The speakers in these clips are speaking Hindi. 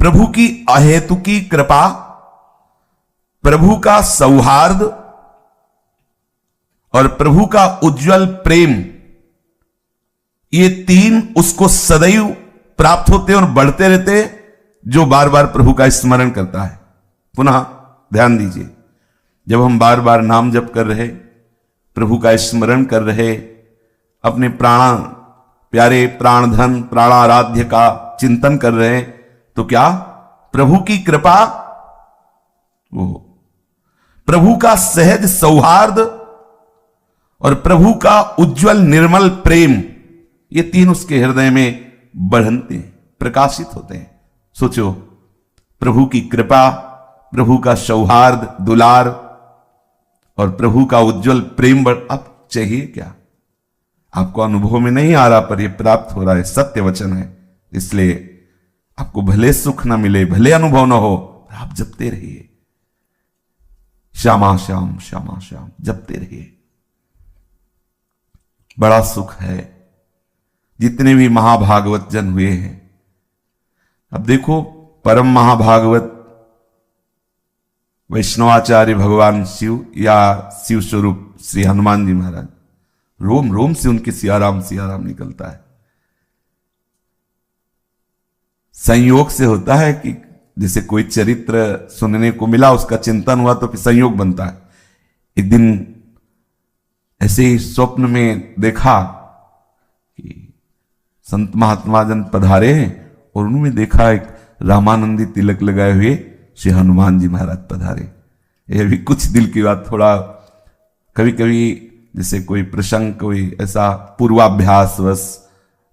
प्रभु की अहेतुकी कृपा, प्रभु का सौहार्द और प्रभु का उज्जवल प्रेम, ये तीन उसको सदैव प्राप्त होते और बढ़ते रहते जो बार बार प्रभु का स्मरण करता है। पुनः ध्यान दीजिए, जब हम बार बार नाम जप कर रहे, प्रभु का स्मरण कर रहे, अपने प्यारे प्राणधन प्राणाराध्य का चिंतन कर रहे, तो क्या प्रभु की कृपा, वो प्रभु का सहज सौहार्द और प्रभु का उज्जवल निर्मल प्रेम, ये तीन उसके हृदय में बढ़ते हैं, प्रकाशित होते हैं। सोचो, प्रभु की कृपा, प्रभु का सौहार्द दुलार और प्रभु का उज्जवल प्रेम अब चाहिए क्या? आपको अनुभव में नहीं आ रहा, पर यह प्राप्त हो रहा है, सत्य वचन है। इसलिए आपको भले सुख ना मिले, भले अनुभव ना हो, आप जपते रहिए, श्यामा श्याम श्यामा श्याम जपते रहिए। बड़ा सुख है। जितने भी महाभागवत जन हुए हैं, अब देखो, परम महाभागवत वैष्णवाचार्य भगवान शिव या शिव स्वरूप श्री हनुमान जी महाराज, रोम रोम से उनके सियाराम सियाराम निकलता है। संयोग से होता है कि जैसे कोई चरित्र सुनने को मिला, उसका चिंतन हुआ तो फिर संयोग बनता है। एक दिन ऐसे ही स्वप्न में देखा कि संत महात्मा जन पधारे हैं और उन्होंने देखा एक रामानंदी तिलक लगाए हुए श्री हनुमान जी महाराज पधारे। यह भी कुछ दिल की बात, थोड़ा कभी कभी जैसे कोई प्रसंग, कोई ऐसा पूर्वाभ्यास वश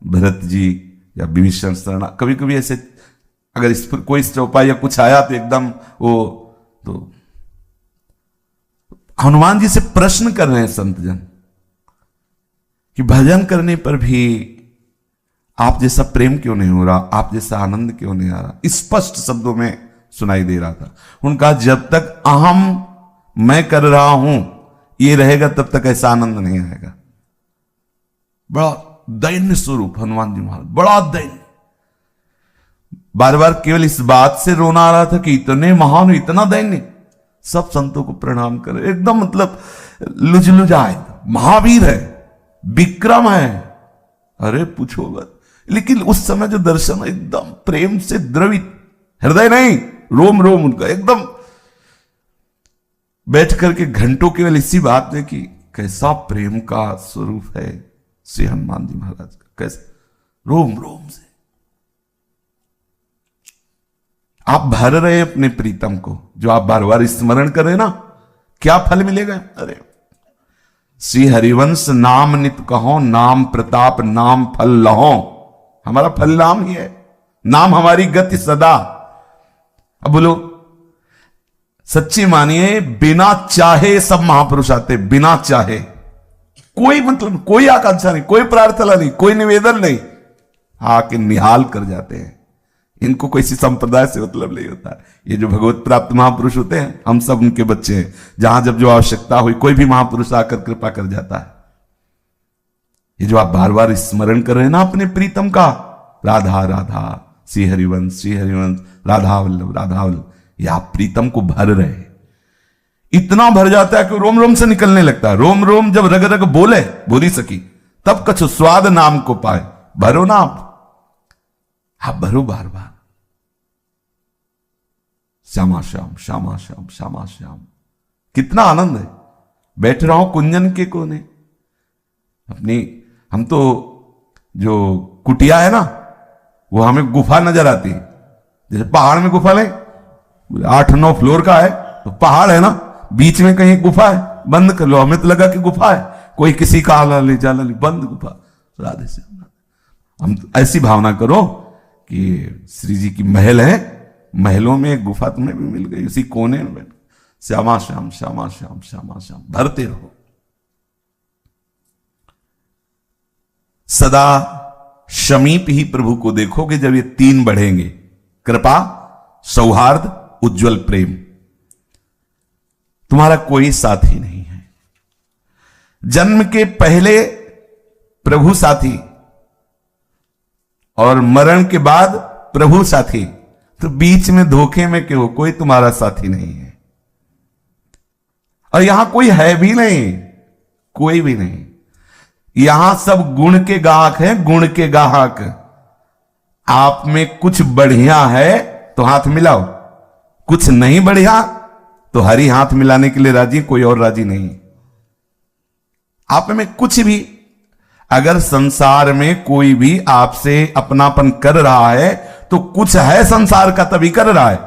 भरत जी या विभीषण शरणा, कभी कभी ऐसे अगर इस पर कोई चौपाई या कुछ आया तो एकदम वो, तो हनुमान जी से प्रश्न कर रहे हैं संत जन कि भजन करने पर भी आप जैसा प्रेम क्यों नहीं हो रहा, आप जैसा आनंद क्यों नहीं आ रहा। स्पष्ट शब्दों में सुनाई दे रहा था। उनका जब तक अहम मैं कर रहा हूं ये रहेगा, तब तक ऐसा आनंद नहीं आएगा। बड़ा दैन्य स्वरूप हनुमान जी महाराज, बड़ा दैन्य। बार बार केवल इस बात से रोना आ रहा था कि इतने महान, इतना दैन्य। सब संतों को प्रणाम कर, एकदम मतलब लुजलुजाए, महावीर है, विक्रम है, अरे पूछो मत। लेकिन उस समय जो दर्शन एकदम प्रेम से द्रवित, हृदय नहीं, रोम रोम उनका एकदम, बैठ करके घंटों केवल इसी बात में कि कैसा प्रेम का स्वरूप है श्री हनुमान जी महाराज का, कैसे रोम रोम से आप भर रहे हैं अपने प्रीतम को, जो आप बार बार स्मरण कर रहे ना, क्या फल मिलेगा? अरे श्री हरिवंश नाम नित कहो, नाम प्रताप नाम फल लहो। हमारा फल नाम ही है, नाम हमारी गति सदा। अब बोलो, सच्ची मानिए, बिना चाहे सब महापुरुष आते, बिना चाहे, कोई मतलब, कोई आकांक्षा नहीं, कोई प्रार्थना नहीं, कोई निवेदन नहीं, आके निहाल कर जाते हैं। इनको कोई सी संप्रदाय से मतलब नहीं होता है। ये जो भगवत प्राप्त महापुरुष होते हैं, हम सब उनके बच्चे हैं। जहां जब जो आवश्यकता हुई, कोई भी महापुरुष आकर कृपा कर जाता है। ये जो आप बार बार स्मरण कर रहे हैं ना अपने प्रीतम का, राधा राधा श्री हरिवंश राधा वल्लभ राधा वल्लभ, ये आप प्रीतम को भर रहे हैं। इतना भर जाता है कि रोम रोम से निकलने लगता है। रोम रोम जब रग रग बोले, बोली सकी, तब कछु स्वाद नाम को पाए। भरो ना आप भरो बार बार, श्यामा श्याम श्यामा श्याम श्यामा श्याम। कितना आनंद है। बैठ रहा हूं कुंजन के कोने अपनी, हम तो जो कुटिया है ना, वो हमें गुफा नजर आती है। जैसे पहाड़ में गुफा ले, 8-9 फ्लोर का है तो पहाड़ है ना, बीच में कहीं गुफा है, बंद कर लो। हमें तो लगा कि गुफा है, कोई किसी का आला ले जाला ले, बंद गुफा। राधे से हम तो ऐसी भावना करो कि श्री जी की महल है, महलों में एक गुफा तुम्हें भी मिल गई, उसी कोने में बैठ श्यामा श्याम श्यामा श्याम श्यामा श्याम भरते रहो। सदा समीप ही प्रभु को देखोगे जब ये तीन बढ़ेंगे, कृपा, सौहार्द, उज्जवल प्रेम। तुम्हारा कोई साथी नहीं है। जन्म के पहले प्रभु साथी और मरण के बाद प्रभु साथी, तो बीच में धोखे में क्यों? कोई तुम्हारा साथी नहीं है, और यहां कोई है भी नहीं, कोई भी नहीं। यहां सब गुण के गाहक हैं, गुण के गाहक। आप में कुछ बढ़िया है तो हाथ मिलाओ, कुछ नहीं बढ़िया तो हरी हाथ मिलाने के लिए राजी, कोई और राजी नहीं। आप में कुछ भी, अगर संसार में कोई भी आपसे अपनापन कर रहा है तो कुछ है संसार का, तभी कर रहा है।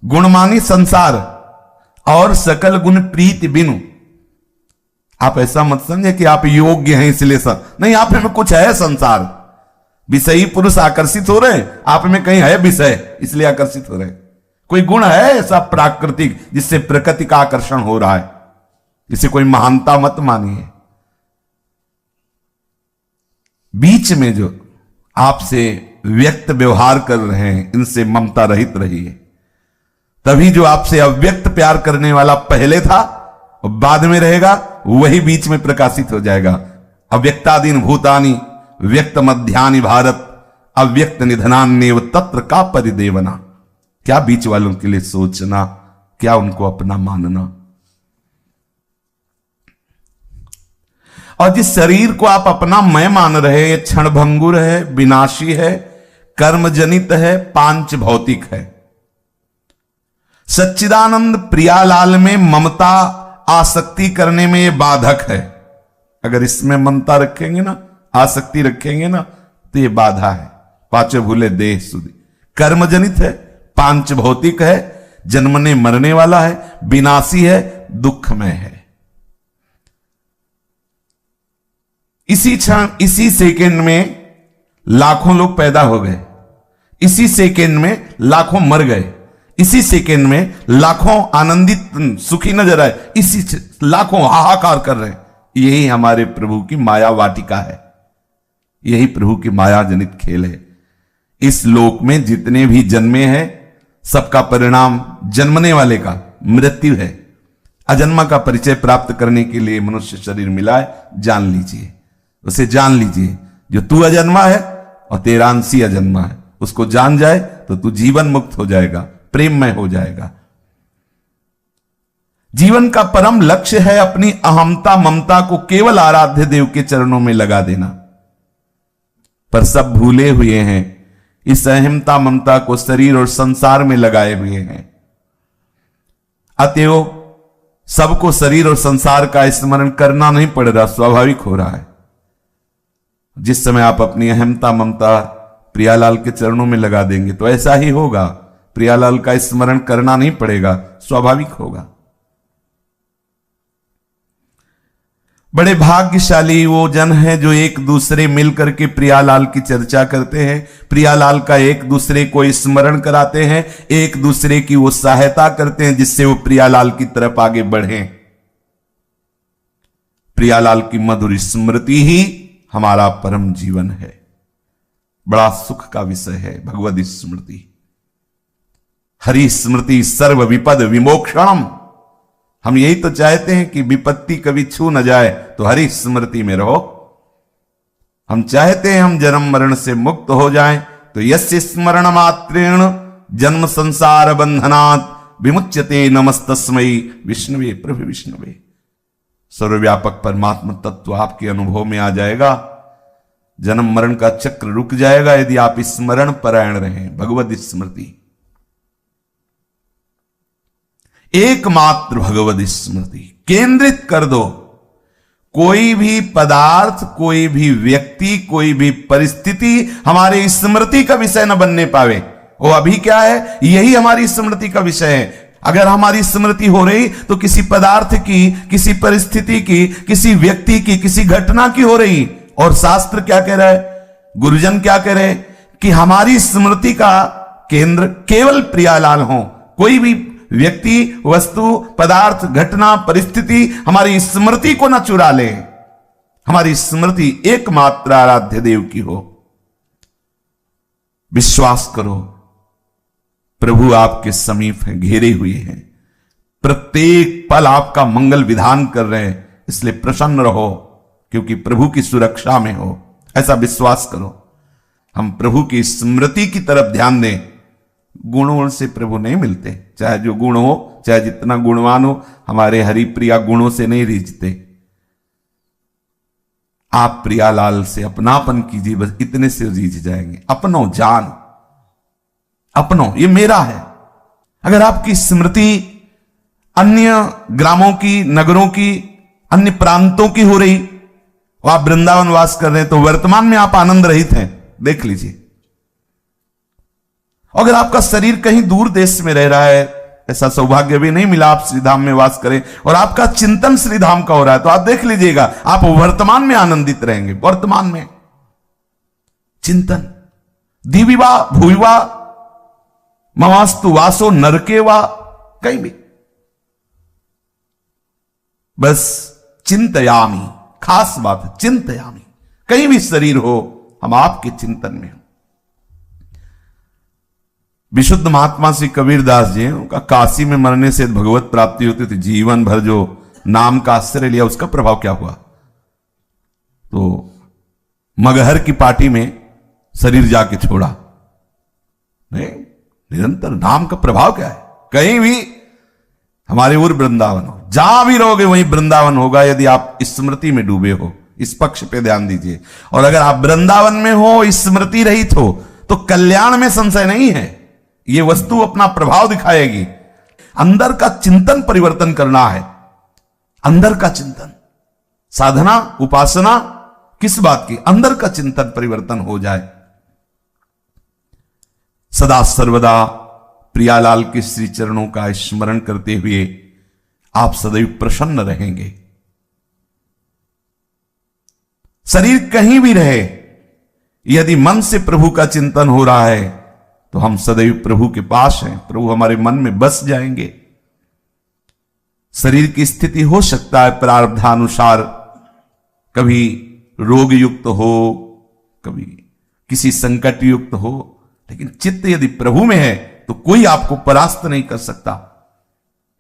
गुणमानी संसार और सकल गुण प्रीति बिनु। आप ऐसा मत समझे कि आप योग्य हैं इसलिए नहीं, आप में कुछ है संसार। विषयी पुरुष आकर्षित हो रहे, आप में कहीं है विषय इसलिए आकर्षित हो रहे। कोई गुण है ऐसा प्राकृतिक जिससे प्रकृति का आकर्षण हो रहा है, इसे कोई महानता मत मानिए। बीच में जो आपसे व्यक्त व्यवहार कर रहे हैं, इनसे ममता रहित रहिए। तभी जो आपसे अव्यक्त प्यार करने वाला पहले था और बाद में रहेगा, वही बीच में प्रकाशित हो जाएगा। अव्यक्तादीन भूतानि व्यक्त मध्यानि भारत, अव्यक्त निधनान्येव तत्र का परिदेवना। क्या बीच वालों के लिए सोचना, क्या उनको अपना मानना। और जिस शरीर को आप अपना मैं मान रहे हैं, ये क्षणभंगुर है, विनाशी है, कर्मजनित है, पांच भौतिक है। सच्चिदानंद प्रियालाल में ममता आसक्ति करने में ये बाधक है। अगर इसमें ममता रखेंगे ना, आसक्ति रखेंगे ना, तो ये बाधा है। पांचों भूले देह सुधी, कर्मजनित है, पांच भौतिक है, जन्मने मरने वाला है, विनाशी है, दुखमय है। इसी क्षण, इसी सेकंड में लाखों लोग पैदा हो गए, इसी सेकंड में लाखों मर गए, इसी सेकंड में लाखों आनंदित सुखी नजर आए, इसी लाखों हाहाकार कर रहे हैं। यही हमारे प्रभु की माया वाटिका है, यही प्रभु की माया जनित खेल है। इस लोक में जितने भी जन्मे हैं, सबका परिणाम जन्मने वाले का मृत्यु है। अजन्मा का परिचय प्राप्त करने के लिए मनुष्य शरीर मिला है, जान लीजिए, उसे जान लीजिए। जो तू अजन्मा है और तेरा अंशी अजन्मा है, उसको जान जाए तो तू जीवन मुक्त हो जाएगा, प्रेममय हो जाएगा। जीवन का परम लक्ष्य है अपनी अहमता ममता को केवल आराध्य देव के चरणों में लगा देना। पर सब भूले हुए हैं, इस अहमता ममता को शरीर और संसार में लगाए हुए हैं। अतएव सबको शरीर और संसार का स्मरण करना नहीं पड़ रहा, स्वाभाविक हो रहा है। जिस समय आप अपनी अहमता ममता प्रियालाल के चरणों में लगा देंगे तो ऐसा ही होगा, प्रियालाल का स्मरण करना नहीं पड़ेगा, स्वाभाविक होगा। बड़े भाग्यशाली वो जन हैं जो एक दूसरे मिलकर के प्रियालाल की चर्चा करते हैं, प्रियालाल का एक दूसरे को स्मरण कराते हैं, एक दूसरे की वो सहायता करते हैं जिससे वो प्रियालाल की तरफ आगे बढ़े। प्रियालाल की मधुर स्मृति ही हमारा परम जीवन है। बड़ा सुख का विषय है भगवद स्मृति। हरि स्मृति सर्व विपद विमोक्षणम। हम यही तो चाहते हैं कि विपत्ति कभी छू न जाए, तो हरि स्मृति में रहो। हम चाहते हैं हम जन्म मरण से मुक्त हो जाएं, तो यस्य स्मरण मात्रेण जन्म संसार बंधनात् विमुच्यते नमस्तस्मै विष्णुवे प्रभु विष्णुवे। सर्वव्यापक परमात्मा तत्व आपके अनुभव में आ जाएगा, जन्म मरण का चक्र रुक जाएगा यदि आप स्मरण परायण रहें। भगवद स्मृति, एकमात्र भगवद स्मृति केंद्रित कर दो। कोई भी पदार्थ, कोई भी व्यक्ति, कोई भी परिस्थिति हमारी स्मृति का विषय न बनने पावे। वो अभी क्या है, यही हमारी स्मृति का विषय है। अगर हमारी स्मृति हो रही तो किसी पदार्थ की, किसी परिस्थिति की, किसी व्यक्ति की, किसी घटना की हो रही। और शास्त्र क्या कह रहा है, गुरुजन क्या कह रहे कि हमारी स्मृति का केंद्र केवल प्रियालाल हो। कोई भी व्यक्ति, वस्तु, पदार्थ, घटना, परिस्थिति हमारी स्मृति को न चुरा ले। हमारी स्मृति एकमात्र आराध्य देव की हो। विश्वास करो, प्रभु आपके समीप हैं, घेरे हुए हैं, प्रत्येक पल आपका मंगल विधान कर रहे हैं। इसलिए प्रसन्न रहो, क्योंकि प्रभु की सुरक्षा में हो, ऐसा विश्वास करो। हम प्रभु की स्मृति की तरफ ध्यान दें, गुणों से प्रभु नहीं मिलते, चाहे जो गुण हो, चाहे जितना गुणवान हो, हमारे हरिप्रिया गुणों से नहीं रिझते। आप प्रियालाल से अपनापन कीजिए, बस इतने से रीझ जाएंगे। अपनो जान, अपनो ये मेरा है। अगर आपकी स्मृति अन्य ग्रामों की, नगरों की, अन्य प्रांतों की हो रही और आप वृंदावन वास कर रहे हैं, तो वर्तमान में आप आनंद रहित हैं, देख लीजिए। अगर आपका शरीर कहीं दूर देश में रह रहा है, ऐसा सौभाग्य भी नहीं मिला आप श्रीधाम में वास करें, और आपका चिंतन श्रीधाम का हो रहा है, तो आप देख लीजिएगा आप वर्तमान में आनंदित रहेंगे। वर्तमान में चिंतन, दिविवा भूविवा ममास्तु वासो नरके वा, कहीं भी बस चिंतयामी, खास बात है चिंतयामी। कहीं भी शरीर हो, हम आपके चिंतन में हो। विशुद्ध महात्मा श्री कबीरदास जी, उनका काशी में मरने से भगवत प्राप्ति होती थी। जीवन भर जो नाम का आश्रय लिया, उसका प्रभाव क्या हुआ? तो मगहर की पार्टी में शरीर जाके छोड़ा। नहीं, निरंतर नाम का प्रभाव क्या है? कहीं भी हमारे ओर वृंदावन हो, जहां भी रहोगे वहीं वृंदावन होगा, यदि आप स्मृति में डूबे हो। इस पक्ष पे ध्यान दीजिए। और अगर आप वृंदावन में हो, स्मृति रहित हो, तो कल्याण में संशय नहीं है। ये वस्तु अपना प्रभाव दिखाएगी। अंदर का चिंतन परिवर्तन करना है, अंदर का चिंतन। साधना, उपासना किस बात की? अंदर का चिंतन परिवर्तन हो जाए। सदा सर्वदा प्रियालाल के श्री चरणों का स्मरण करते हुए आप सदैव प्रसन्न रहेंगे। शरीर कहीं भी रहे, यदि मन से प्रभु का चिंतन हो रहा है, तो हम सदैव प्रभु के पास हैं, प्रभु हमारे मन में बस जाएंगे। शरीर की स्थिति हो सकता है प्रारब्धानुसार, कभी रोग युक्त हो, कभी किसी संकट युक्त हो, लेकिन चित्त यदि प्रभु में है तो कोई आपको परास्त नहीं कर सकता।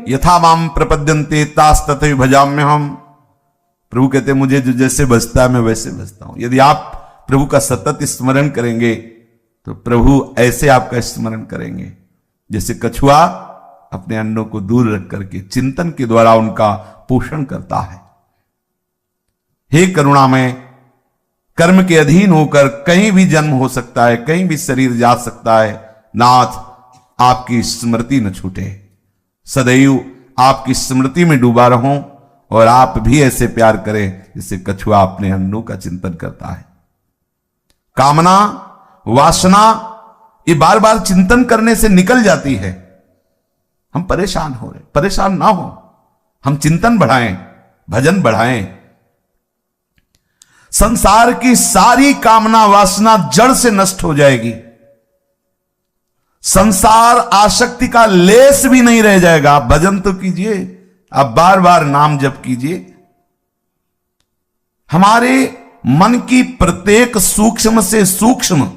यथा माम प्रपद्यन्ते तास तथैव भजाम्य हम। प्रभु कहते मुझे जो जैसे बसता है मैं वैसे बसता हूं। यदि आप प्रभु का सतत स्मरण करेंगे तो प्रभु ऐसे आपका स्मरण करेंगे जैसे कछुआ अपने अंडों को दूर रख करके चिंतन के द्वारा उनका पोषण करता है। हे करुणामय, कर्म के अधीन होकर कहीं भी जन्म हो सकता है, कहीं भी शरीर जा सकता है। नाथ, आपकी स्मृति न छूटे, सदैव आपकी स्मृति में डूबा रहूं, और आप भी ऐसे प्यार करें जैसे कछुआ अपने अंडों का चिंतन करता है। कामना, वासना ये बार बार चिंतन करने से निकल जाती है। हम परेशान हो रहे, परेशान ना हो, हम चिंतन बढ़ाएं, भजन बढ़ाएं। संसार की सारी कामना वासना जड़ से नष्ट हो जाएगी। संसार आसक्ति का लेस भी नहीं रह जाएगा। आप भजन तो कीजिए, आप बार बार नाम जप कीजिए। हमारे मन की प्रत्येक सूक्ष्म से सूक्ष्म,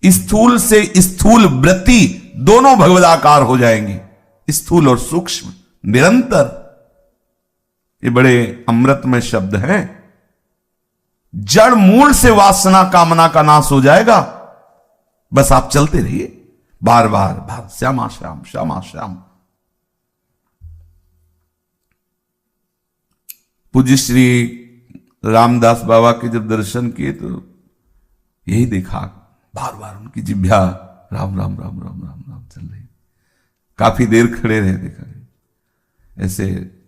स्थूल से स्थूल वृत्ति दोनों भगवदाकार हो जाएंगी। स्थूल और सूक्ष्म निरंतर, ये बड़े अमृतमय शब्द हैं। जड़ मूल से वासना कामना का नाश हो जाएगा। बस आप चलते रहिए बार बार बार, श्यामा श्याम श्यामा श्याम। पूज्य श्री रामदास बाबा के जब दर्शन किए तो यही देखा, बार बार उनकी जिह्वा राम राम राम राम राम राम चल रही। काफी देर खड़े रहे, देखा ऐसे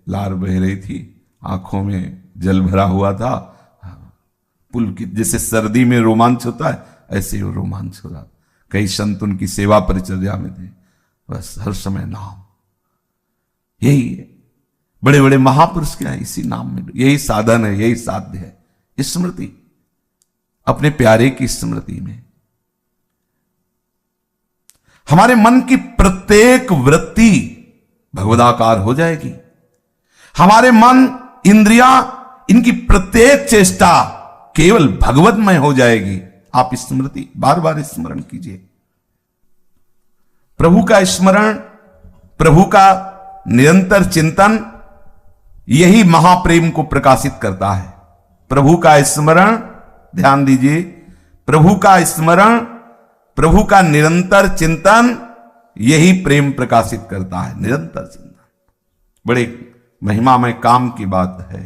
लार बह रही थी, आंखों में जल भरा हुआ था। पुल की जैसे सर्दी में रोमांच होता है, ऐसे वो रोमांच हो रहा। कई संत उनकी सेवा परिचर्या में थे, बस हर समय नाम। यही है, बड़े बड़े महापुरुष क्या है, इसी नाम में, यही साधन है, यही साध्य है। स्मृति, अपने प्यारे की स्मृति में हमारे मन की प्रत्येक वृत्ति भगवदाकार हो जाएगी। हमारे मन, इंद्रियां, इनकी प्रत्येक चेष्टा केवल भगवतमय हो जाएगी। आप स्मृति बार बार स्मरण कीजिए। प्रभु का स्मरण, प्रभु का निरंतर चिंतन, यही महाप्रेम को प्रकाशित करता है। प्रभु का स्मरण, ध्यान दीजिए, प्रभु का स्मरण, प्रभु का निरंतर चिंतन, यही प्रेम प्रकाशित करता है, निरंतर चिंतन। बड़े महिमामय काम की बात है।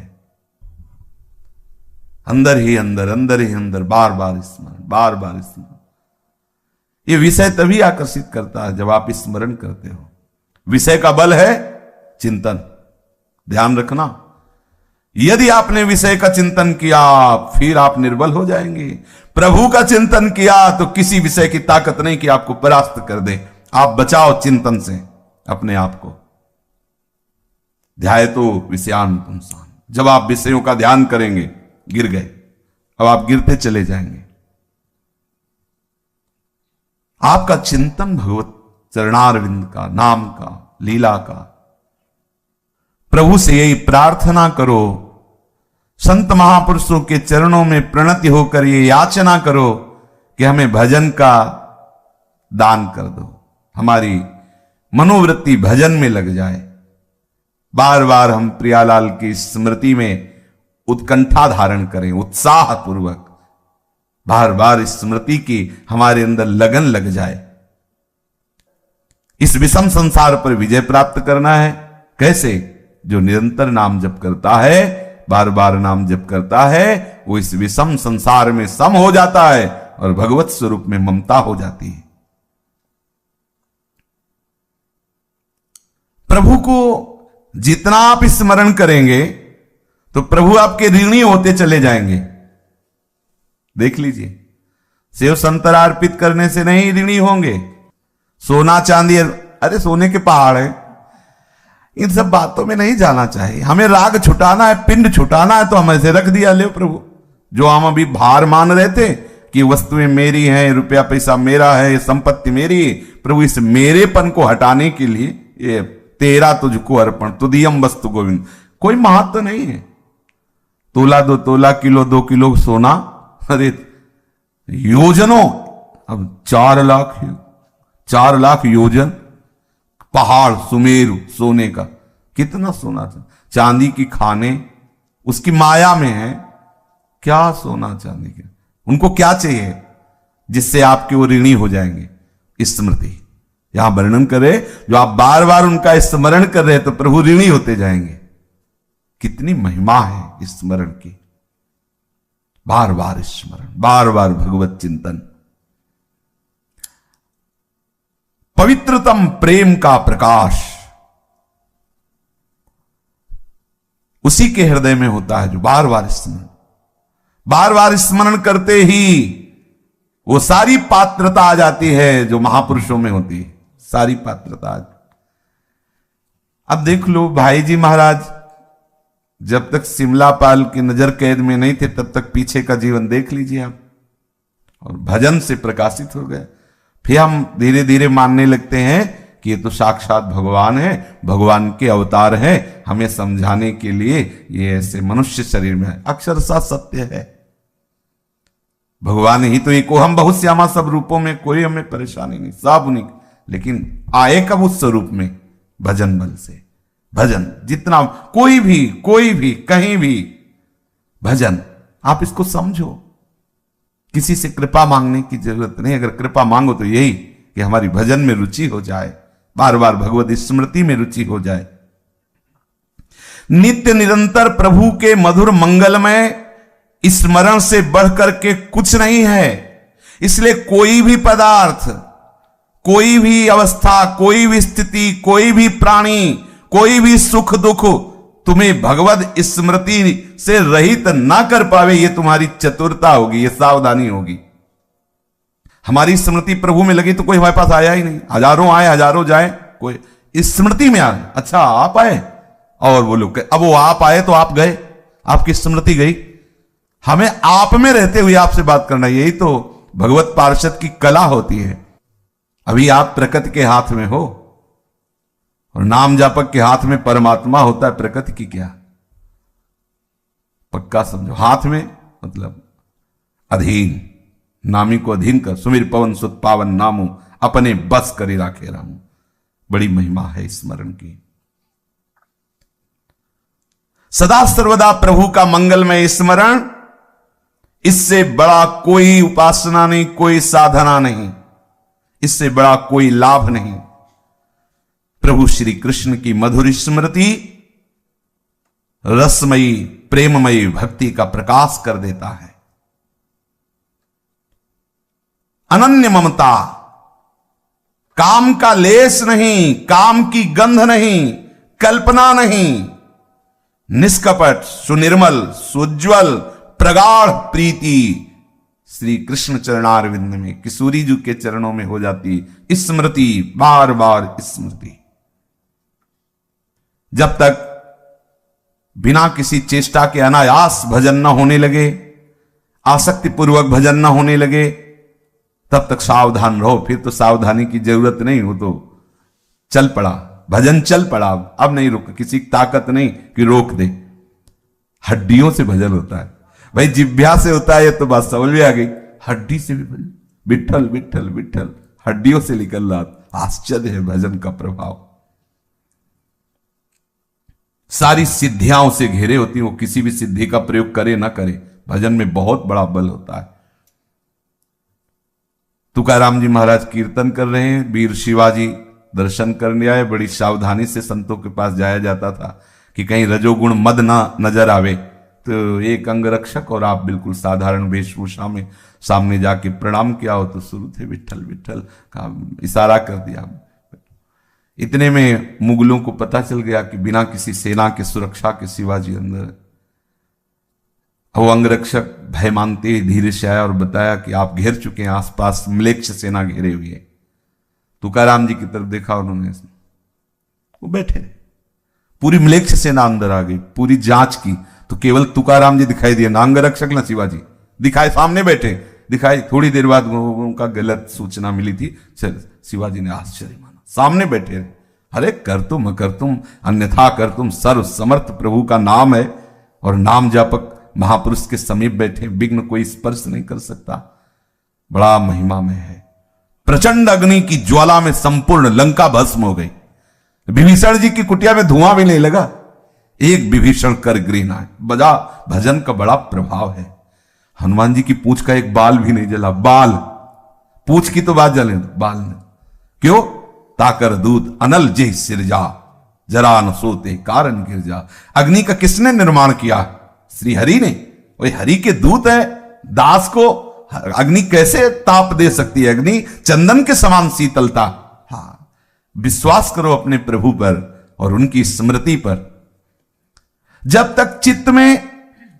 अंदर ही अंदर, अंदर ही अंदर, बार बार स्मरण, बार बार स्मरण। ये विषय तभी आकर्षित करता है जब आप स्मरण करते हो। विषय का बल है चिंतन, ध्यान रखना। यदि आपने विषय का चिंतन किया फिर आप निर्बल हो जाएंगे। प्रभु का चिंतन किया तो किसी विषय की ताकत नहीं कि आपको परास्त कर दे। आप बचाओ चिंतन से अपने आप को। ध्याय तो विषयान पुंसान, जब आप विषयों का ध्यान करेंगे गिर गए, अब आप गिरते चले जाएंगे। आपका चिंतन भगवत चरणारविंद का, नाम का, लीला का। प्रभु से यही प्रार्थना करो, संत महापुरुषों के चरणों में प्रणति होकर ये याचना करो कि हमें भजन का दान कर दो, हमारी मनोवृत्ति भजन में लग जाए। बार बार हम प्रियालाल की स्मृति में उत्कंठा धारण करें, उत्साह पूर्वक बार बार स्मृति की हमारे अंदर लगन लग जाए। इस विषम संसार पर विजय प्राप्त करना है। कैसे? जो निरंतर नाम जप करता है, बार बार नाम जप करता है, वो इस विषम संसार में सम हो जाता है और भगवत स्वरूप में ममता हो जाती है। प्रभु को जितना आप स्मरण करेंगे तो प्रभु आपके ऋणी होते चले जाएंगे। देख लीजिए, सेव संतरा अर्पित करने से नहीं ऋणी होंगे। सोना चांदी, अरे सोने के पहाड़ है, इन सब बातों में नहीं जाना चाहिए। हमें राग छुटाना है, पिंड छुटाना है, तो हम ऐसे रख दिया, ले प्रभु। जो हम अभी भार मान रहे थे कि वस्तुएं मेरी हैं, रुपया पैसा मेरा है, संपत्ति मेरी है, प्रभु इस मेरेपन को हटाने के लिए ये तेरा तुझको अर्पण, तुदियम वस्तु गोविंद। कोई महत्व नहीं है। तोला 2 तोला, किलो 2 किलो सोना, अरे योजनों, अब 4 लाख योजन पहाड़ सुमेरु सोने का, कितना सोना था। चांदी की खाने उसकी माया में है। क्या सोना चांदी के, उनको क्या चाहिए जिससे आपके वो ऋणी हो जाएंगे? स्मृति। यहां वर्णन करे, जो आप बार बार उनका स्मरण कर रहे हैं तो प्रभु ऋणी होते जाएंगे। कितनी महिमा है स्मरण की। बार बार स्मरण, बार बार भगवत चिंतन। पवित्रतम प्रेम का प्रकाश उसी के हृदय में होता है जो बार बार स्मरण करते ही वो सारी पात्रता आ जाती है जो महापुरुषों में होती है। सारी पात्रता। अब देख लो, भाई जी महाराज जब तक सिमलापाल की नजर कैद में नहीं थे तब तक पीछे का जीवन देख लीजिए आप, और भजन से प्रकाशित हो गए। फिर हम धीरे धीरे मानने लगते हैं कि ये तो साक्षात भगवान है, भगवान के अवतार है, हमें समझाने के लिए ये ऐसे मनुष्य शरीर में है। अक्षरशः सत्य है, भगवान ही तो एको हम बहुत श्यामा, सब रूपों में कोई हमें परेशानी नहीं, सब उन्हीं। लेकिन आए कब उस स्वरूप में? भजन बल से। भजन जितना, कोई भी कहीं भी भजन, आप इसको समझो। किसी से कृपा मांगने की जरूरत नहीं। अगर कृपा मांगो तो यही कि हमारी भजन में रुचि हो जाए, बार बार भगवत स्मृति में रुचि हो जाए। नित्य निरंतर प्रभु के मधुर मंगलमय स्मरण से बढ़कर के कुछ नहीं है। इसलिए कोई भी पदार्थ, कोई भी अवस्था, कोई भी स्थिति, कोई भी प्राणी, कोई भी सुख दुख तुम्हें भगवत स्मृति से रहित ना कर पावे। ये तुम्हारी चतुरता होगी, ये सावधानी होगी। हमारी स्मृति प्रभु में लगी तो कोई हमारे पास आया ही नहीं। हजारों आए हजारों जाए, कोई इस स्मृति में आए। अच्छा आप आए, और वो लोग, अब वो आप आए तो आप गए, आपकी स्मृति गई। हमें आप में रहते हुए आपसे बात करना, यही तो भगवत पार्षद की कला होती है। अभी आप प्रकृति के हाथ में हो और नाम जापक के हाथ में परमात्मा होता है। प्रकृति की क्या, पक्का समझो। हाथ में मतलब अधीन, नामी को अधीन कर। सुमिर पवन सुत पावन नामो, अपने बस करी राखे रामो। बड़ी महिमा है स्मरण की। सदा सर्वदा प्रभु का मंगलमय स्मरण, इससे बड़ा कोई उपासना नहीं, कोई साधना नहीं, इससे बड़ा कोई लाभ नहीं। प्रभु श्री कृष्ण की मधुर स्मृति रसमयी प्रेममयी भक्ति का प्रकाश कर देता है। अनन्य ममता, काम का लेस नहीं, काम की गंध नहीं, कल्पना नहीं, निष्कपट सुनिर्मल सुज्ज्वल प्रगाढ़ प्रीति श्री कृष्ण चरणारविंद में, किशोरी जी के चरणों में हो जाती स्मृति, बार बार स्मृति। जब तक बिना किसी चेष्टा के अनायास भजन न होने लगे, आसक्ति पूर्वक भजन न होने लगे, तब तक सावधान रहो। फिर तो सावधानी की जरूरत नहीं, हो तो चल पड़ा, भजन चल पड़ा, अब नहीं रुक, किसी की ताकत नहीं कि रोक दे। हड्डियों से भजन होता है भाई, जिभ्या से होता है तो बात समझ में आ गई। हड्डी से भी भजन, विठल विठल विठल, हड्डियों से निकल रहा। आश्चर्य है भजन का प्रभाव। सारी सिद्धियां उसे घेरे होती हैं, वो किसी भी सिद्धि का प्रयोग करे ना करे, भजन में बहुत बड़ा बल होता है। तुकाराम जी महाराज कीर्तन कर रहे हैं, वीर शिवाजी दर्शन करने आए। बड़ी सावधानी से संतों के पास जाया जाता था कि कहीं रजोगुण मद ना नजर आवे। तो एक अंगरक्षक और आप बिल्कुल साधारण वेशभूषा में सामने जाके प्रणाम किया हो तो शुरू थे विठल विठल का इशारा कर दिया। इतने में मुगलों को पता चल गया कि बिना किसी सेना के सुरक्षा के शिवाजी अंदर। वो अंगरक्षक भय मानते ही धीरे से आया और बताया कि आप घेर चुके हैं, आसपास म्लेच्छ सेना घेरे हुई है। तुकाराम जी की तरफ देखा उन्होंने, वो बैठे, पूरी म्लेच्छ सेना अंदर आ गई। पूरी जांच की तो केवल तुकाराम जी दिखाई दिए, ना अंगरक्षक ना शिवाजी दिखाए, सामने बैठे दिखाई। थोड़ी देर बाद उनका गलत सूचना मिली थी, शिवाजी ने आश्चर्य माना, सामने बैठे। अरे कर तुम अन्यथा कर तुम, सर्व समर्थ प्रभु का नाम है और नाम जापक महापुरुष के समीप बैठे, विघ्न कोई स्पर्श नहीं कर सकता। बड़ा महिमा में है। प्रचंड अग्नि की ज्वाला में संपूर्ण लंका भस्म हो गई। विभीषण जी की कुटिया में धुआं भी नहीं लगा। एक विभीषण कर गृह है। बजा भजन का बड़ा प्रभाव है। हनुमान जी की पूंछ का एक बाल भी नहीं जला। बाल, पूंछ की तो बात जले, बाल ने क्यों? ताकर दूत अनल जे सिरजा, जरा न सोते कारण गिर जा। अग्नि का किसने निर्माण किया? श्री हरि ने। वही हरि के दूत है, दास को अग्नि कैसे ताप दे सकती है? अग्नि चंदन के समान शीतलता। हाँ, विश्वास करो अपने प्रभु पर और उनकी स्मृति पर। जब तक चित्त में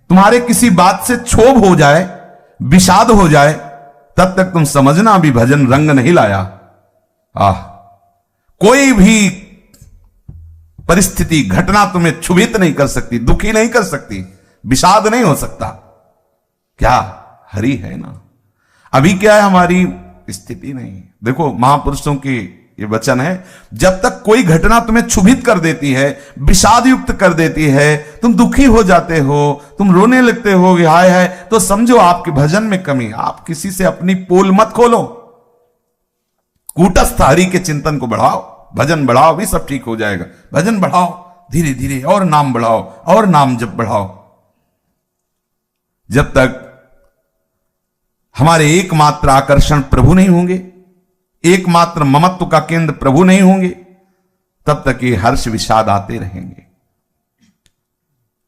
तुम्हारे किसी बात से क्षोभ हो जाए, विषाद हो जाए, तब तक तुम समझना अभी भजन रंग नहीं लाया। कोई भी परिस्थिति घटना तुम्हें क्षुभित नहीं कर सकती, दुखी नहीं कर सकती, विषाद नहीं हो सकता। क्या? हरि है ना। अभी क्या है हमारी स्थिति? नहीं। देखो महापुरुषों के ये वचन है, जब तक कोई घटना तुम्हें क्षुभित कर देती है, विषाद युक्त कर देती है, तुम दुखी हो जाते हो, तुम रोने लगते हो कि हाय हाय, तो समझो आपके भजन में कमी। आप किसी से अपनी पोल मत खोलो, कूटस्थ हरि के चिंतन को बढ़ाओ, भजन बढ़ाओ, भी सब ठीक हो जाएगा। भजन बढ़ाओ धीरे धीरे, और नाम बढ़ाओ और नाम जप बढ़ाओ। जब तक हमारे एकमात्र आकर्षण प्रभु नहीं होंगे, एकमात्र ममत्व का केंद्र प्रभु नहीं होंगे, तब तक ये हर्ष विषाद आते रहेंगे।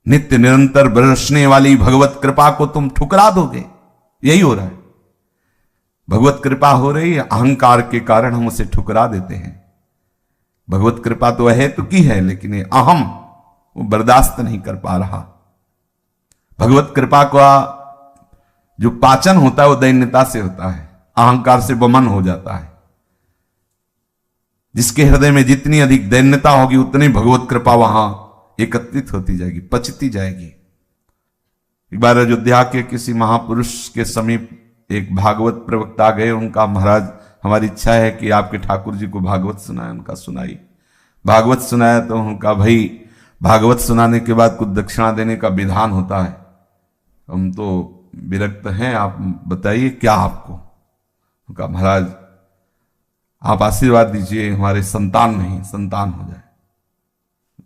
नित्य निरंतर बरसने वाली भगवत कृपा को तुम ठुकरा दोगे। यही हो रहा है। भगवत कृपा हो रही है, अहंकार के कारण हम उसे ठुकरा देते हैं। भगवत कृपा तो है तो की है, लेकिन ये अहम वो बर्दाश्त नहीं कर पा रहा। भगवत कृपा का जो पाचन होता है वो दैन्यता से होता है, अहंकार से वमन हो जाता है। जिसके हृदय में जितनी अधिक दैन्यता होगी, उतनी भगवत कृपा वहां एकत्रित होती जाएगी, पचती जाएगी। एक बार अयोध्या के किसी महापुरुष के समीप एक भागवत प्रवक्ता गए। उनका, महाराज हमारी इच्छा है कि आपके ठाकुर जी को भागवत सुनाए। उनका सुनाई, भागवत सुनाया तो उनका, भाई भागवत सुनाने के बाद कुछ दक्षिणा देने का विधान होता है, हम तो विरक्त हैं, आप बताइए क्या आपको। उनका, महाराज आप आशीर्वाद दीजिए, हमारे संतान नहीं संतान हो जाए।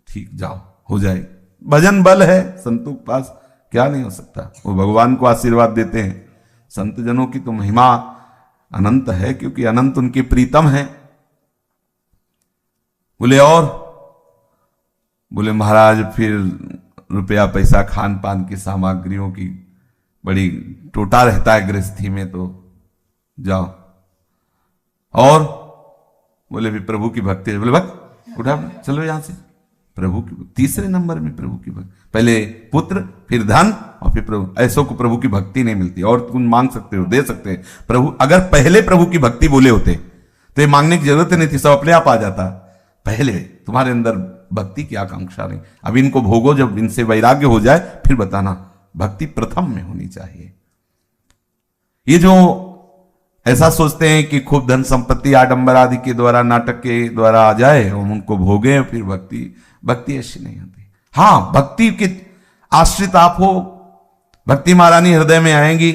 ठीक, जाओ, हो जाए। भजन बल है संतों के पास, क्या नहीं हो सकता। वो भगवान को आशीर्वाद देते हैं। संत जनों की तो महिमा अनंत है, क्योंकि अनंत उनके प्रीतम है। बोले और? बोले महाराज फिर रुपया पैसा खान पान की सामग्रियों की बड़ी टोटा रहता है गृहस्थी में, तो जाओ। और? बोले भी प्रभु की भक्ति। बोले भक्त उठा चलो यहां से। प्रभु की तीसरे नंबर में प्रभु की भक्ति, पहले पुत्र फिर धन और फिर प्रभु। ऐसों को प्रभु की भक्ति नहीं मिलती। और तुम मांग सकते हो, दे सकते हैं प्रभु। अगर पहले प्रभु की भक्ति बोले होते तो ये मांगने की जरूरत नहीं थी, सब अपने आप आ जाता। पहले तुम्हारे अंदर भक्ति की आकांक्षा नहीं। अब इनको भोगो, जब इनसे वैराग्य हो जाए फिर बताना। भक्ति प्रथम में होनी चाहिए। ये जो ऐसा सोचते हैं कि खूब धन संपत्ति आडंबर आदि के द्वारा, नाटक के द्वारा आ जाए और उनको भोगे फिर भक्ति ऐसी नहीं होती। हां, भक्ति के आश्रित आप हो, भक्ति महारानी हृदय में आएंगी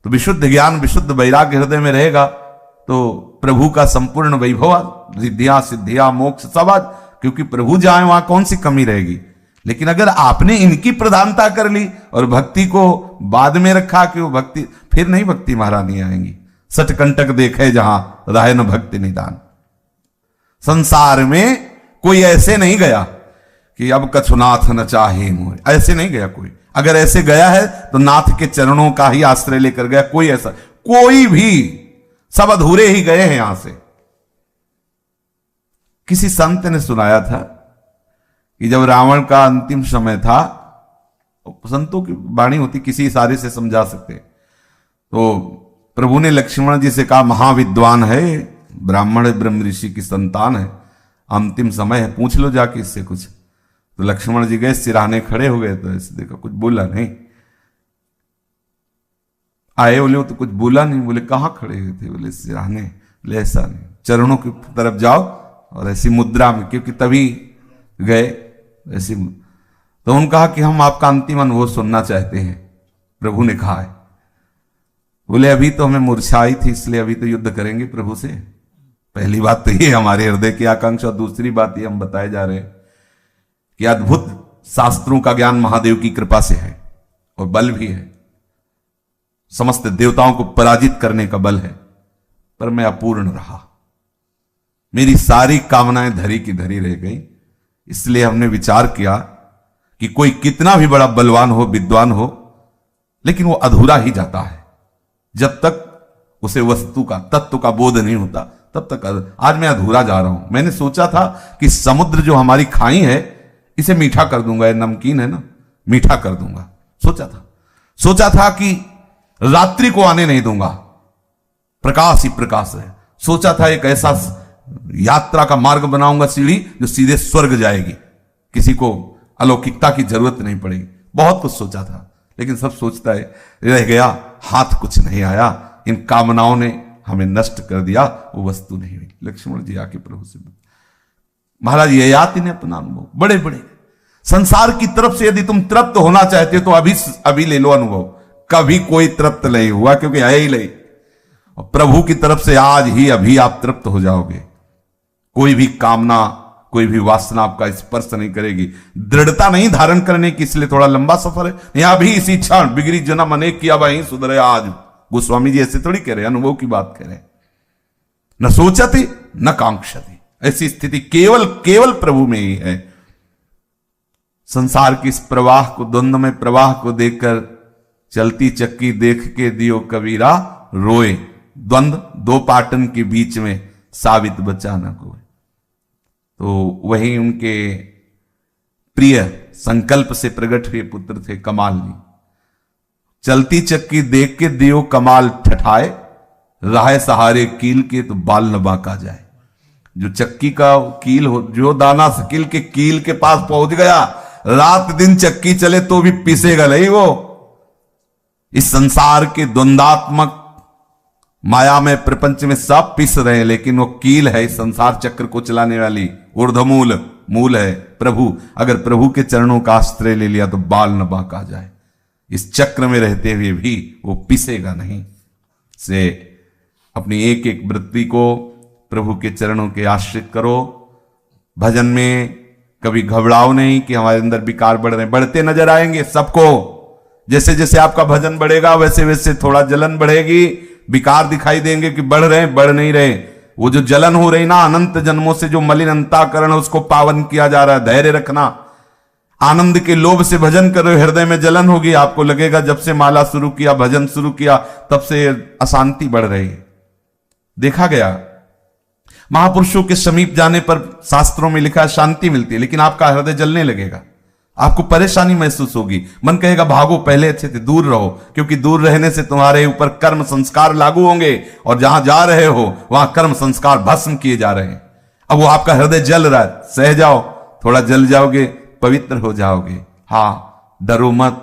तो विशुद्ध ज्ञान विशुद्ध वैराग्य हृदय में रहेगा, तो प्रभु का संपूर्ण वैभव, रिद्धियां सिद्धियां मोक्ष सब आज, क्योंकि प्रभु जाए वहां कौन सी कमी रहेगी। लेकिन अगर आपने इनकी प्रधानता कर ली और भक्ति को बाद में रखा कि वो भक्ति, फिर नहीं भक्ति महारानी आएंगी। सटकंटक देखे जहां राय न भक्ति निदान। संसार में कोई ऐसे नहीं गया कि अब कछुनाथ न चाहे मोह, ऐसे नहीं गया कोई। अगर ऐसे गया है तो नाथ के चरणों का ही आश्रय लेकर गया। कोई ऐसा कोई भी, सब अधूरे ही गए हैं यहां से। किसी संत ने सुनाया था कि जब रावण का अंतिम समय था, संतों की वाणी होती, किसी इशारे से समझा सकते, तो प्रभु ने लक्ष्मण जी से कहा महाविद्वान है, ब्राह्मण ब्रह्म ऋषि की संतान है, अंतिम समय है, पूछ लो जाके इससे कुछ। तो लक्ष्मण जी गए, सिराने खड़े हो गए, तो ऐसे देखा, कुछ बोला नहीं। आए बोले तो कुछ बोला नहीं। बोले कहां खड़े हुए थे? बोले सिराने। बोले ऐसा नहीं, चरणों की तरफ जाओ और ऐसी मुद्रा में, क्योंकि तभी गए ऐसी। तो उन्होंने कहा कि हम आपका अंतिम अनुभव सुनना चाहते हैं। प्रभु ने कहा है। बोले अभी तो हमें मूर्छा आई थी, इसलिए अभी तो युद्ध करेंगे प्रभु से। पहली बात तो ये हमारे हृदय की आकांक्षा। दूसरी बात ये हम बताए जा रहे हैं कि अद्भुत शास्त्रों का ज्ञान महादेव की कृपा से है और बल भी है, समस्त देवताओं को पराजित करने का बल है, पर मैं अपूर्ण रहा। मेरी सारी कामनाएं धरी की धरी रह गई। इसलिए हमने विचार किया कि कोई कितना भी बड़ा बलवान हो, विद्वान हो, लेकिन वो अधूरा ही जाता है जब तक उसे वस्तु का, तत्व का बोध नहीं होता, तब तक। आज मैं अधूरा जा रहा हूं। मैंने सोचा था कि समुद्र जो हमारी खाई है इसे मीठा कर दूंगा, ये नमकीन है ना, मीठा कर दूंगा। सोचा था कि रात्रि को आने नहीं दूंगा, प्रकाश ही प्रकाश है। सोचा था एक ऐसा यात्रा का मार्ग बनाऊंगा, सीढ़ी जो सीधे स्वर्ग जाएगी, किसी को अलौकिकता की जरूरत नहीं पड़ेगी। बहुत कुछ सोचा था, लेकिन सब सोचता है रह गया, हाथ कुछ नहीं आया। इन कामनाओं ने हमें नष्ट कर दिया, वो वस्तु नहीं हुई। लक्ष्मण जी आके प्रभु से, महाराज ये याद इन्हें अपना अनुभव, बड़े बड़े संसार की तरफ से यदि तुम तृप्त होना चाहते हो तो अभी ले लो अनुभव। कभी कोई तृप्त नहीं हुआ, क्योंकि है ही नहीं। और प्रभु की तरफ से आज ही अभी आप तृप्त हो जाओगे। कोई भी कामना, कोई भी वासना आपका स्पर्श नहीं करेगी। दृढ़ता नहीं धारण करने की, इसलिए थोड़ा लंबा सफर है। यहां भी इसी क्षण बिगड़ी जन्म अनेक किया वहीं सुधरे आज। गोस्वामी जी ऐसे थोड़ी कह रहे, अनुभव की बात कह रहे। न सोचती न कांक्षती, ऐसी स्थिति केवल प्रभु में ही है। संसार की इस प्रवाह को, द्वंद्व में प्रवाह को देखकर चलती चक्की देख के दियो कबीरा रोए। द्वंद्व दो पाटन के बीच में साबित बचा न कोई। तो वही उनके प्रिय संकल्प से प्रकट हुए पुत्र थे कमाल जी। चलती चक्की देख के दियो कमाल ठठाए, राह सहारे कील के तो बाल न बांका जाए। जो चक्की का कील हो, जो दाना कील के पास पहुंच गया, रात दिन चक्की चले तो भी पिसेगा नहीं वो। इस संसार के द्वंदात्मक माया में, प्रपंच में सब पिस रहे हैं, लेकिन वो कील है इस संसार चक्र को चलाने वाली, ऊर्ध्वमूल मूल है प्रभु। अगर प्रभु के चरणों का आश्रय ले लिया तो बाल न बांका जाए। इस चक्र में रहते हुए भी वो पिसेगा नहीं। से अपनी एक एक वृत्ति को प्रभु के चरणों के आश्रित करो। भजन में कभी घबराओ नहीं कि हमारे अंदर विकार बढ़ रहे हैं। बढ़ते नजर आएंगे सबको। जैसे जैसे आपका भजन बढ़ेगा वैसे वैसे थोड़ा जलन बढ़ेगी, विकार दिखाई देंगे कि बढ़ रहे हैं, बढ़ नहीं रहे। वो जो जलन हो रही ना अनंत जन्मों से, जो मलिन अंतःकरण है उसको पावन किया जा रहा है। धैर्य रखना। आनंद के लोभ से भजन करो, हृदय में जलन होगी, आपको लगेगा जब से माला शुरू किया, भजन शुरू किया, तब से अशांति बढ़ रही है। देखा गया महापुरुषों के समीप जाने पर शास्त्रों में लिखा है शांति मिलती है, लेकिन आपका हृदय जलने लगेगा, आपको परेशानी महसूस होगी, मन कहेगा भागो, पहले अच्छे थे, दूर रहो, क्योंकि दूर रहने से तुम्हारे ऊपर कर्म संस्कार लागू होंगे और जहां जा रहे हो वहां कर्म संस्कार भस्म किए जा रहे हैं। अब वो आपका हृदय जल रहा है, सह जाओ, थोड़ा जल जाओगे, पवित्र हो जाओगे। हां, डरो मत,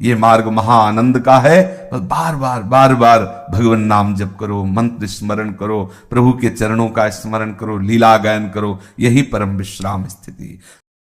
ये मार्ग महा आनंद का है। बस बार बार बार बार भगवान नाम जप करो, मंत्र स्मरण करो, प्रभु के चरणों का स्मरण करो, लीला गायन करो, यही परम विश्राम स्थिति।